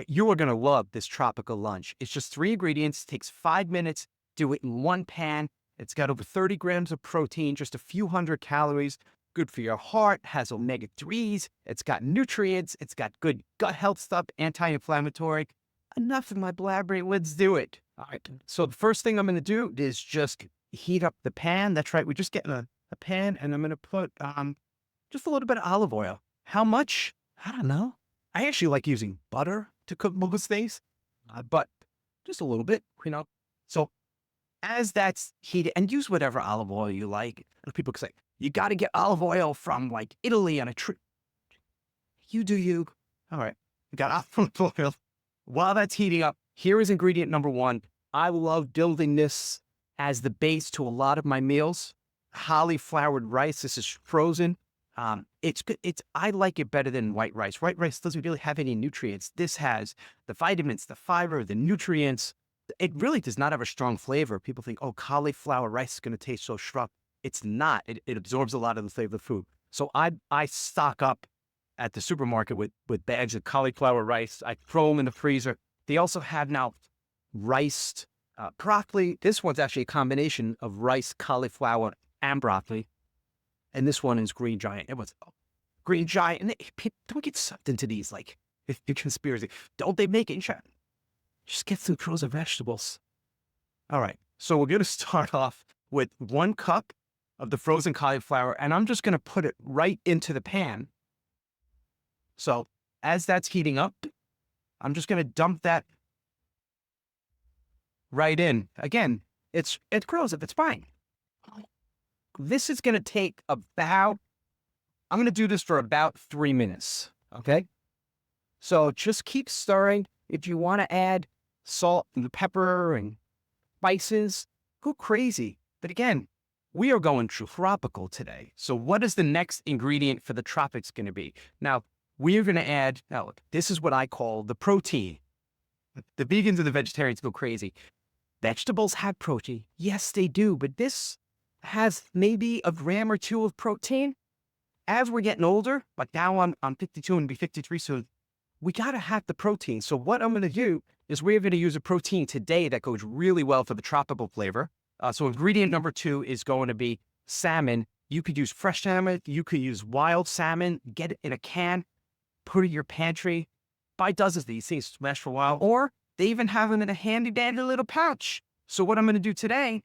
You are going to love this tropical lunch. It's just 3 ingredients, takes 5 minutes, do it in one pan. It's got over 30 grams of protein, just a few hundred calories, good for your heart, has omega 3s, it's got nutrients, it's got good gut health stuff, anti-inflammatory. Enough of my blabbering, let's do it. All right, so the first thing I'm going to do is just heat up the pan. That's right, we're just getting a pan, and I'm going to put just a little bit of olive oil. How much? I don't know. I actually like using butter to cook most things, but just a little bit, you know. So as that's heated, and use whatever olive oil you like. And people say, you got to get olive oil from like Italy on a trip. You do you. All right. We got olive oil. While that's heating up, here is ingredient number one. I love building this as the base to a lot of my meals. Cauliflower rice. This is frozen. It's good. I like it better than white rice. White rice doesn't really have any nutrients. This has the vitamins, the fiber, the nutrients. It really does not have a strong flavor. People think, oh, cauliflower rice is going to taste so sharp. It's not. It absorbs a lot of the flavor of food. So I stock up at the supermarket with bags of cauliflower rice. I throw them in the freezer. They also have now riced broccoli. This one's actually a combination of rice, cauliflower, and broccoli. And this one is Green Giant. It was Green Giant. And don't get sucked into these like conspiracy. Don't they make it? Just get some frozen vegetables. All right. So we're going to start off with 1 cup of the frozen cauliflower, and I'm just going to put it right into the pan. So as that's heating up, I'm just going to dump that right in. Again, it grows if it's fine. This is going to take I'm going to do this for about 3 minutes. Okay. So just keep stirring. If you want to add salt and pepper and spices, go crazy. But again, we are going tropical today. So what is the next ingredient for the tropics going to be? Now, we're going to add, this is what I call the protein. The vegans and the vegetarians go crazy. Vegetables have protein. Yes, they do. But this has maybe a gram or two of protein. As we're getting older, like now I'm 52 and be 53 soon, we got to have the protein. So what I'm going to do is we're going to use a protein today that goes really well for the tropical flavor. So ingredient number 2 is going to be salmon. You could use fresh salmon. You could use wild salmon. Get it in a can. Put it in your pantry. Buy dozens of these things, smash for a while. Or they even have them in a handy dandy little pouch. So what I'm going to do today,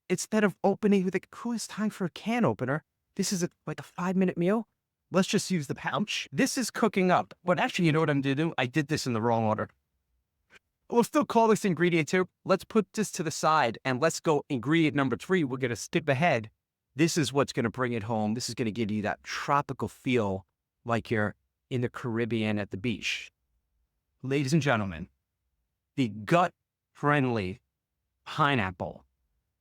instead of opening with who has time for a can opener? This is like a 5-minute meal. Let's just use the pouch. This is cooking up. But actually, you know what I'm going to do? I did this in the wrong order. We'll still call this ingredient 2. Let's put this to the side and let's go ingredient number 3. We're going to skip ahead. This is what's going to bring it home. This is going to give you that tropical feel like you're in the Caribbean at the beach. Ladies and gentlemen, the gut-friendly pineapple.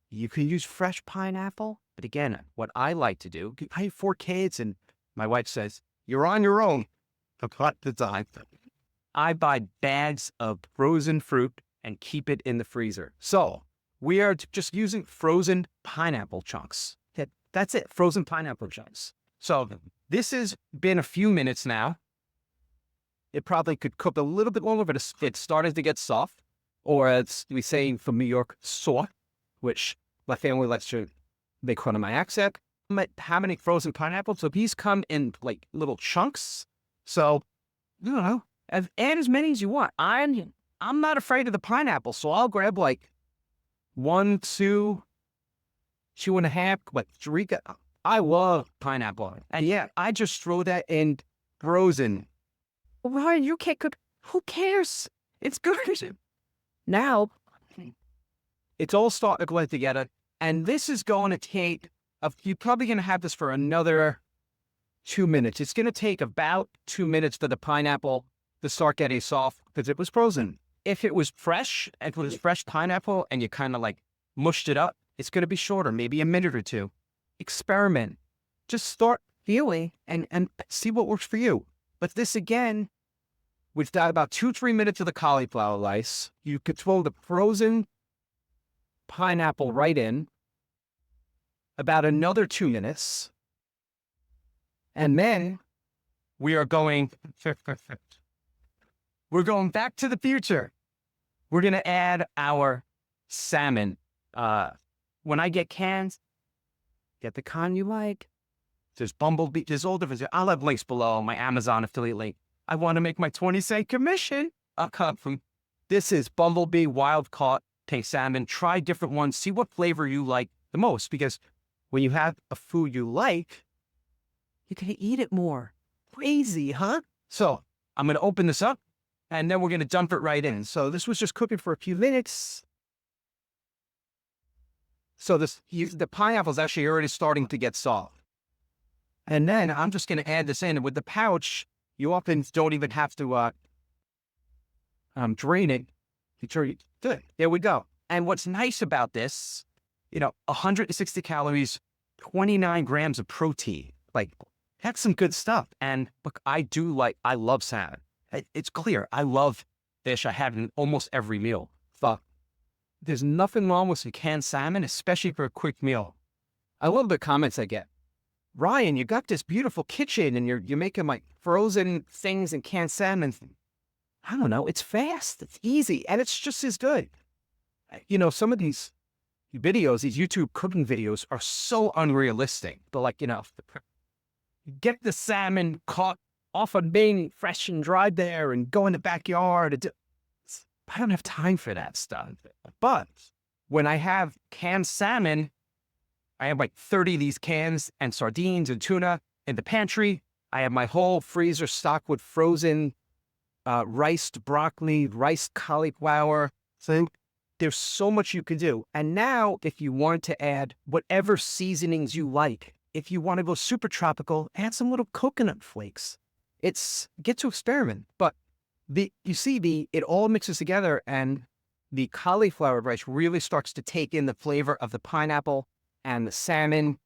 You can use fresh pineapple, but again, what I like to do, I have 4 kids and my wife says, you're on your own. I buy bags of frozen fruit and keep it in the freezer. So we are just using frozen pineapple chunks. That's it, frozen pineapple chunks. So this has been a few minutes now. It probably could cook a little bit longer, but it's starting to get soft. Or as we say from New York, soft, which my family likes to make fun of my accent. I'm having frozen pineapple. So these come in like little chunks. So, you know, add as many as you want. I'm not afraid of the pineapple. So I'll grab like 1, 2, 2.5, like 3. I love pineapple. And yeah, I just throw that in frozen. Why you can't cook? Who cares? It's good. Now, it's all starting to blend together. And this is going to take, you're probably going to have this for another 2 minutes. It's going to take about 2 minutes for the pineapple to start getting soft because it was frozen. If it was fresh, if it was fresh pineapple and you kind of like mushed it up, it's going to be shorter, maybe a minute or 2. Experiment. Just start feeling and see what works for you. But this again, we've got about 2-3 minutes of the cauliflower rice. You could throw the frozen pineapple right in. About another 2 minutes. And then we are going We're going back to the future. We're going to add our salmon. When I get cans, get the kind you like. There's Bumblebee. There's all different. I'll have links below, my Amazon affiliate link. I want to make my 20-cent commission. I'll come from. This is Bumblebee wild caught tank salmon. Try different ones. See what flavor you like the most. Because when you have a food you like, you're going to eat it more. Crazy, huh? So I'm going to open this up, and then we're going to dump it right in. So this was just cooking for a few minutes. So the pineapple's actually already starting to get soft. And then I'm just going to add this in. And with the pouch, you often don't even have to drain it. Good. There we go. And what's nice about this, 160 calories, 29 grams of protein. Like, that's some good stuff. And look, I love salmon. It's clear. I love fish. I have it in almost every meal. But there's nothing wrong with some canned salmon, especially for a quick meal. I love the comments I get. Ryan, you got this beautiful kitchen and you're making like frozen things and canned salmon. I don't know. It's fast. It's easy. And it's just as good. Some of these videos, these YouTube cooking videos are so unrealistic. They're like, get the salmon caught off of being fresh and dried there and go in the backyard. I don't have time for that stuff. But when I have canned salmon, I have like 30 of these cans and sardines and tuna in the pantry. I have my whole freezer stocked with frozen riced broccoli, riced cauliflower. So there's so much you can do. And now, if you want to add whatever seasonings you like, if you want to go super tropical, add some little coconut flakes. Get to experiment. But it all mixes together, and the cauliflower rice really starts to take in the flavor of the pineapple and the salmon.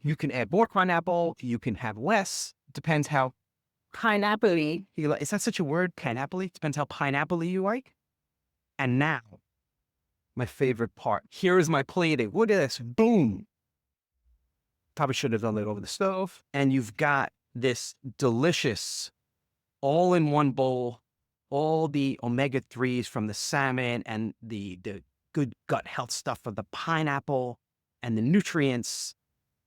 You can add more pineapple. You can have less. Depends how pineapple-y. Is that such a word? Pineapple-y? Depends how pineapple-y you like. And now, my favorite part. Here is my plating. Look at this. Boom. Probably should have done it over the stove. And you've got this delicious, all-in-one bowl, all the omega-3s from the salmon and the good gut health stuff of the pineapple and the nutrients.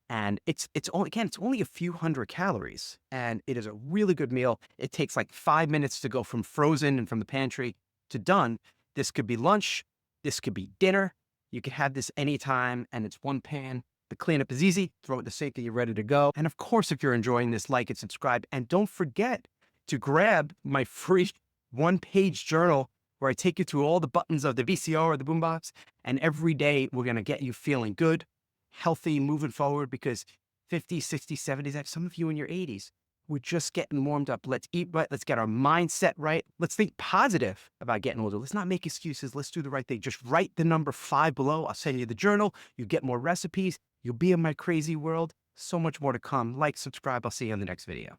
And it's only a few hundred calories, and it is a really good meal. It takes like 5 minutes to go from frozen and from the pantry to done. This could be lunch. This could be dinner. You can have this anytime, and it's one pan. The cleanup is easy. Throw it in the sink and you're ready to go. And of course, if you're enjoying this, like and subscribe. And don't forget to grab my free one-page journal where I take you through all the buttons of the VCR or the boombox. And every day, we're going to get you feeling good, healthy, moving forward, because 50s, 60s, 70s, some of you in your 80s, we're just getting warmed up. Let's eat right. Let's get our mindset right. Let's think positive about getting older. Let's not make excuses. Let's do the right thing. Just write the number 5 below. I'll send you the journal. You get more recipes. You'll be in my crazy world. So much more to come. Like, subscribe. I'll see you in the next video.